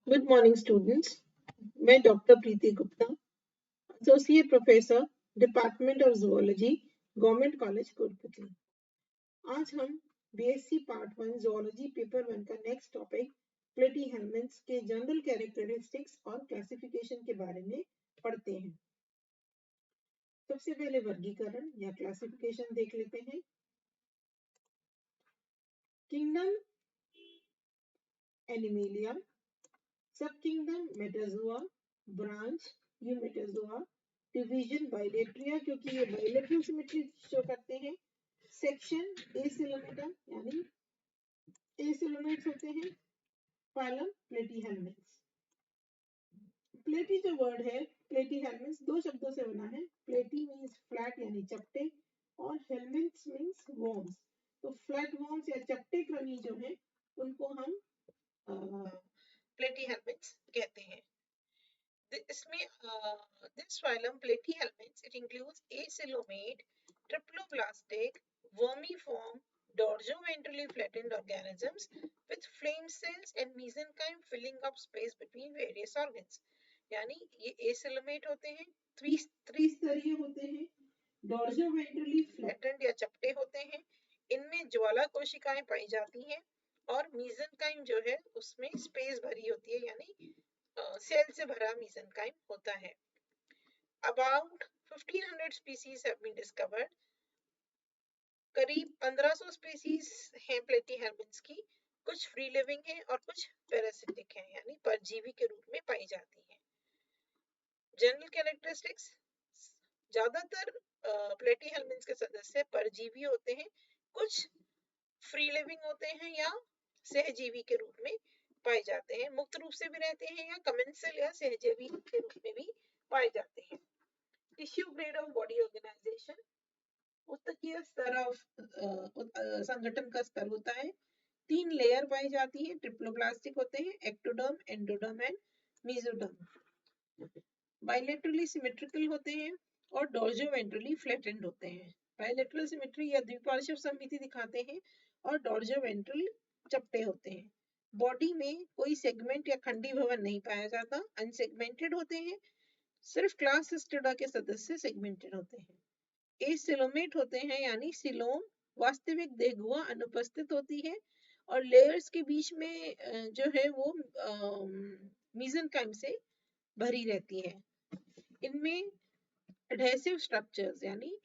Good morning, students. मैं doctor Preeti Gupta, associate professor, department of zoology, government college Kotputli. आज हम BSc part 1 zoology paper 1 का next topic प्लेटीहेल्मिन्थ्स के general characteristics और classification के बारे में पढ़ते हैं। सबसे पहले वर्गीकरण या क्लासिफिकेशन देख लेते हैं। Kingdom Animalia, sub kingdom Metazoa, branch Eumetazoa, division Bilateria क्योंकि ये बाइलेटरल सिमेट्री शो करते हैं। सेक्शन एसिलोमेटा यानी एसिलोमेट्स होते हैं। फाइलम प्लेटीहेल्मिन्थ्स। प्लेटी जो वर्ड है प्लेटीहेल्मिन्थ्स दो शब्दों से बना है। प्लेटी मींस फ्लैट यानी चपटे और हेल्मिन्थ्स मींस वॉर्म्स। तो फ्लैट वॉर्म्स या चपटे कृमि जो है उनको हम प्लेटीहेल्मिन्थ्स कहते हैं। इसमें this phylum Platyhelminths, it includes acoelomate, triploblastic, vermiform, dorsoventrally flattened organisms with flame cells and mesenchyme filling up space between various organs. यानी ये acoelomate होते हैं, त्रिस्तरीय होते हैं, डॉर्सोवेंट्रली फ्लैटेंड या चपटे होते हैं, इनमें ज्वाला कोशिकाएं पाई जाती हैं और mesenchyme जो है उसमें स्पेस भरी होती है यानी सेल से भरा mesenchyme होता है। About 1500 species have been discovered. करीब 1500 स्पीसीज हैं प्लेटीहेल्मिन्थ्स की। कुछ फ्री लिविंग हैं और कुछ पैरासिटिक हैं यानी परजीवी के रूप में पाई जाती हैं। जनरल कैरेक्टरिस्टिक्स, ज्यादातर प्लेटीहेल्मिन्थ्स के सदस्य परजीवी होते हैं, कुछ फ्री लिविंग होते हैं या सहजीवी के रूप में पाए जाते हैं, मुक्त रूप से भी रहते हैं या कमेंसल या सहजीवी के रूप में भी पाए जाते हैं। Tissue grade of body organisation, उत्तकीय स्तर संगठन का स्तर होता है। 3 लेयर पाई जाती है, ट्रिप्लोप्लास्टिक होते हैं, ectoderm, endoderm and mesoderm. Bilaterally symmetrical होते हैं और डॉर्सोवेंट्रली फ्लैटेंड होते हैं। बाइलेटरल सिमेट्री या द्विपार्श्व सममिति दिखाते हैं और डॉर्सोवेंट्रल चपटे होते हैं। बॉडी में कोई सेगमेंट या खंडी भवन नहीं पाया जाता, अनसेगमेंटेड होते हैं। सिर्फ क्लास सिस्टिडा के सदस्य सेगमेंटेड होते हैं। एसिलोमेट होते हैं यानी सिलोम वास्तविक देहगुहा अनुपस्थित होती है और लेयर्स के बीच में जो है वो मेसेनकाइम से भरी रहती है। इनमें एडहेसिव स्ट्रक्चर्स यानी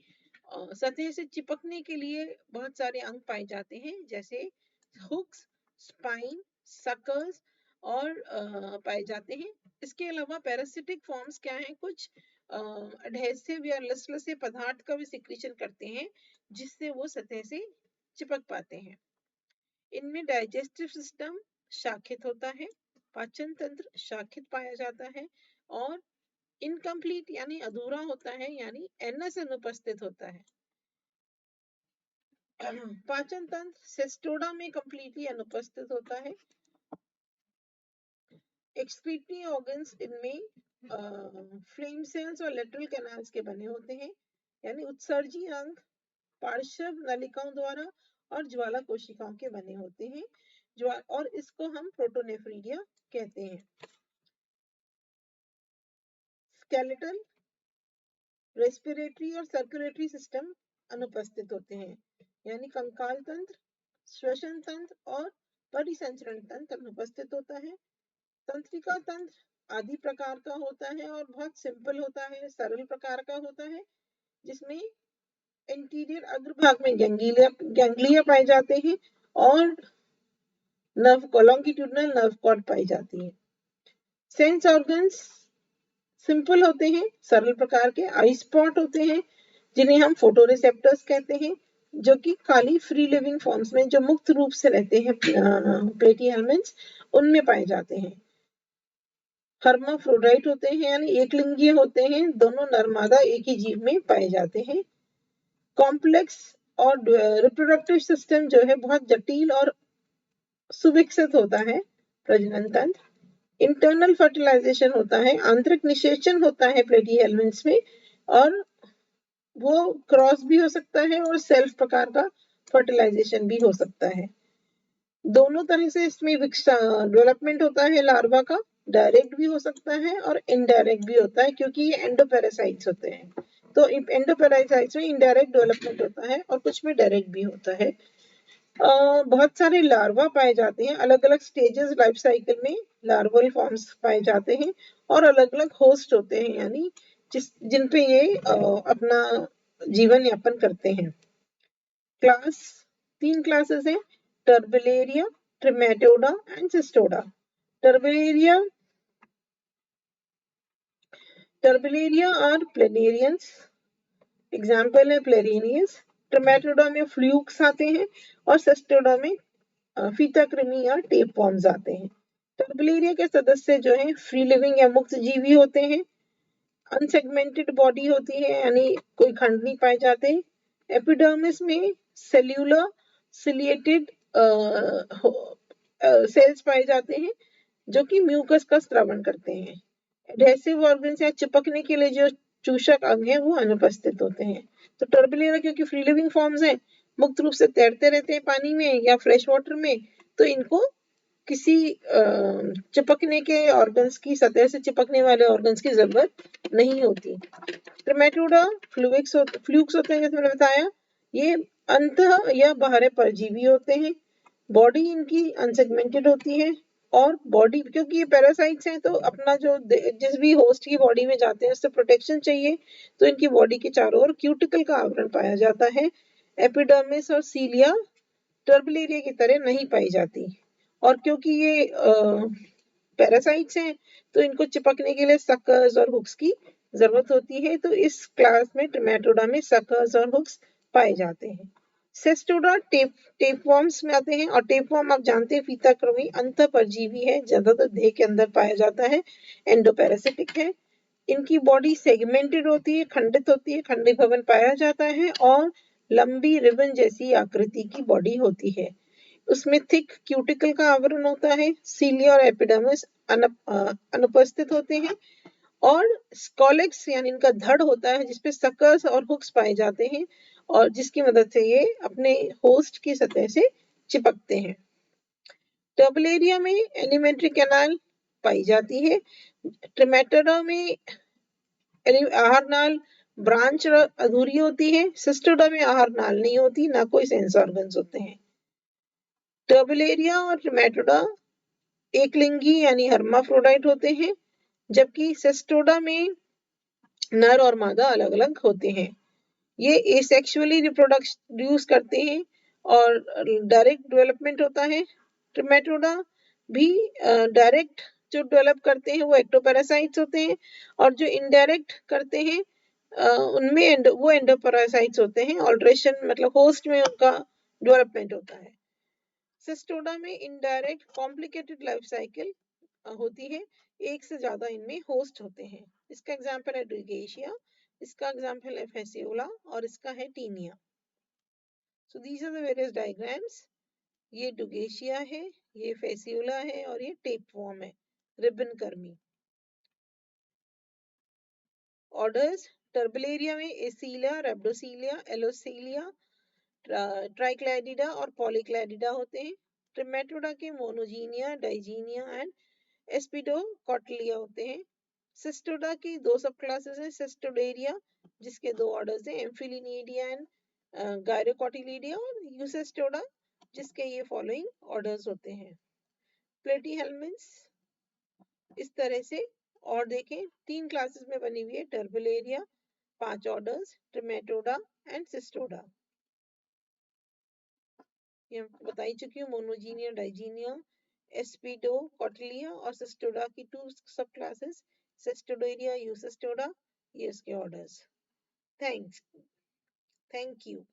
सतह से चिपकने के लिए बहुत सारे अंग पाए जाते हैं, जैसे हुक्स, स्पाइन, सकल्स और पाए जाते हैं। इसके अलावा पैरासिटिक फॉर्म्स क्या हैं, कुछ एडहेसिव या लसलसे पदार्थ का भी सिक्रीशन करते हैं जिससे वो सतह से चिपक पाते हैं। इनमें डाइजेस्टिव सिस्टम शाखित होता है, पाचन तंत्र शाखित पाया जाता है और इनकम्प्लीट यानी अधूरा होता है यानी एनस अनुपस्थित होता है। पाचन तंत्र सिस्टोडा में कंप्लीटली अनुपस्थित होता है। एक्सक्रीटरी ऑर्गन्स इनमें फ्लेम सेल्स और लेटरल कैनाल्स के बने होते हैं यानी उत्सर्जी अंग पार्श्व नलिकाओं द्वारा और ज्वाला कोशिकाओं के बने होते हैं और इसको हम प्रोटोनेफ्रिडिया कहते हैं। स्केलेटल, रेस्पिरेटरी और सर्कुलेटरी सिस्टम अनुपस्थित होते हैं यानी कंकाल तंत्र, श्वसन तंत्र और परिसंचरण तंत्र अनुपस्थित होता है। तंत्रिका तंत्र आदि प्रकार का होता है और बहुत सिंपल होता है, सरल प्रकार का होता है, जिसमें इंटीरियर अग्रभाग में गैंग्लिया पाए जाते हैं और नर्व लॉन्गिट्यूडिनल नर्व कॉर्ड पाई जाती है। सेंस ऑर्गन्स सिंपल होते हैं, सरल प्रकार के। आई स्पॉट होते हैं जिन्हें हम फोटोरिसेप्टर्स कहते हैं, जो कि खाली फ्री लिविंग फॉर्म्स में जो मुक्त रूप से रहते हैं प्लेटीहेल्मिन्थ्स उनमें पाए जाते हैं। हर्माफ्रोडाइट होते हैं यानी एक लिंगीय होते हैं, दोनों नर मादा एक ही जीव में पाए जाते हैं। कॉम्प्लेक्स और रिप्रोडक्टिव सिस्टम जो है बहुत जटिल और सुविकसित होता है। प्रजनन तंत्र, इंटरनल फर्टिलाइजेशन होता है, आंतरिक निषेचन होता है प्लेटीहेल्मिन्थ्स में और वो क्रॉस भी हो सकता है और सेल्फ प्रकार का फर्टिलाइजेशन भी हो सकता है। दोनों तरह से इसमें डेवलपमेंट होता है लार्वा का, डायरेक्ट भी हो सकता है और इनडायरेक्ट भी होता है, क्योंकि ये एंडोपैरासाइट्स होते हैं। तो एंडोपैरासाइट्स में इनडायरेक्ट डेवलपमेंट होता है और कुछ में डायरेक्ट भी होता है। बहुत सारे लार्वा पाए जाते हैं, अलग अलग स्टेजेस लाइफ साइकिल में लार्वल फॉर्म्स पाए जाते हैं और अलग अलग होस्ट होते हैं, यानी जिन पे ये अपना जीवन यापन करते हैं। क्लास, 3 क्लासेस हैं, टर्बेलेरिया, ट्रिमेटोडा एंड सिस्टोडा। टर्बेलेरिया आर प्लेनेरियंस, एग्जाम्पल है प्लेरेनियस। ट्रिमेटोडा में फ्लूक्स आते हैं और सिस्टोडा में फीताकृमि या टेप फॉर्म्स आते हैं। टर्बेलेरिया के सदस्य जो हैं फ्री लिविंग या मुक्त जीवी होते हैं, अनसेगमेंटेड बॉडी होती है, यानी कोई खंड नहीं पाए जाते। एपिडर्मिस में सेल्यूलर सिलिएटेड सेल्स पाए जाते हैं जो कि म्यूकस का स्रावन करते हैं। एडहेसिव ऑर्गन्स या चिपकने के लिए जो चूषक अंग है वो अनुपस्थित होते हैं। तो टर्बेलिया क्योंकि फ्री लिविंग फॉर्म्स हैं, मुक्त रूप से तैरते रहते हैं पानी में या फ्रेश वाटर में, तो इनको किसी चिपकने के ऑर्गन्स की सतह से चिपकने वाले ऑर्गन्स की जरूरत नहीं होती। ट्रिमेटोडा फ्लूक्स होते हैं, जैसे मैंने बताया, ये अंतः या बाहर परजीवी होते हैं। बॉडी इनकी अनसेगमेंटेड होती है और बॉडी, क्योंकि ये पैरासाइट्स हैं, तो अपना जो जिस भी होस्ट की बॉडी में जाते हैं उससे प्रोटेक्शन चाहिए, तो इनकी बॉडी के चारों ओर क्यूटिकल का आवरण पाया जाता है। एपिडर्मिस और सीलिया टर्बेलिया की तरह नहीं पाई जाती, और क्योंकि ये पैरासाइट्स हैं तो इनको चिपकने के लिए सकर्स और हुक्स की जरूरत होती है। तो इस क्लास में ट्रिमेटोडा में सकर्स और हुक्स पाए जाते हैं। सेस्टोडा टेपवर्म्स में आते हैं, और टेपवर्म आप जानते हैं फीताकृमि अंतः परजीवी है, ज्यादातर देह के अंदर पाया जाता है, एंडोपैरासिटिक है। इनकी बॉडी सेगमेंटेड होती है, खंडित होती है, खंडित भवन पाया जाता है और लंबी रिबन जैसी आकृति की बॉडी होती है। उसमें थिक क्यूटिकल का आवरण होता है। सीलिया और एपिडर्मिस अनुपस्थित होते हैं और स्कॉलेक्स यानी इनका धड़ होता है जिसपे सकर्स और हुक्स पाए जाते हैं और जिसकी मदद से ये अपने होस्ट की सतह से चिपकते हैं। टर्बेलिया में एलिमेंट्री कैनाल पाई जाती है। ट्रिमेटोडा में आहार नाल ब्रांच अधूरी होती है। सिस्टोडा में आहार नाल नहीं होती, ना कोई सेंस ऑर्गन्स होते हैं। टर्बेलिया और ट्रिमेटोडा एक लिंगी यानी हर्माफ्रोडाइट होते हैं, जबकि सिस्टोडा में नर और मादा अलग अलग होते हैं। ये एसेक्सुअली रिप्रोड्यूस करते हैं और डायरेक्ट डेवलपमेंट होता है। ट्रिमेटोडा भी डायरेक्ट जो डेवलप करते हैं वो एक्टोपैरासाइट्स होते हैं, और जो इनडायरेक्ट करते हैं उनमें वो एंडोपैरासाइट्स होते हैं। ऑल्ट्रेशन मतलब होस्ट में उनका डेवलपमेंट होता है। सिस्टोडा में इनडायरेक्ट कॉम्प्लिकेटेड लाइफ साइकिल होती है, एक से ज्यादा इनमें होस्ट होते हैं। इसका एग्जांपल है डुगेशिया, इसका एग्जांपल है फेसियोला और इसका है Taenia. So these are the various diagrams. ये डुगेशिया है, ये फेसियोला है और ये टेपवर्म है, रिबन कर्मी। ऑर्डर्स, टर्बेलिया में एसीलिया, रेब्डोसीलिया, एलोसीलिया, ट्राइक्लैडिडा और पॉलीक्लैडिडा होते हैं। ट्रिमेटोडा के मोनोजीनिया, डाइजीनिया एंड एस्पिडोकॉटिलिया होते हैं। सिस्टोडा की 2 सब क्लासेस हैं, सिस्टोडेरिया जिसके 2 ऑर्डर्स हैं, एम्फिलिनिडिया एंड गायरोकॉटिलिडिया, और यूसिस्टोडा जिसके ये फॉलोइंग ऑर्डर्स होते हैं। प्लेटीहेल्मिन्थ्स इस तरह से, और देखें 3 क्लासेस में बनी हुई है, टर्बेलिया 5 ऑर्डर्स, ट्रिमेटोडा एंड सिस्टोडा। ये बताई चुकी हूँ, मोनोजीनिया, डाइजीनिया, एस्पिडोकॉटिलिया और सिस्टोडा की 2 सब क्लासेस, सिस्टोडेरिया, यूसिस्टोडा, ये इसके ऑर्डर्स। Thank you.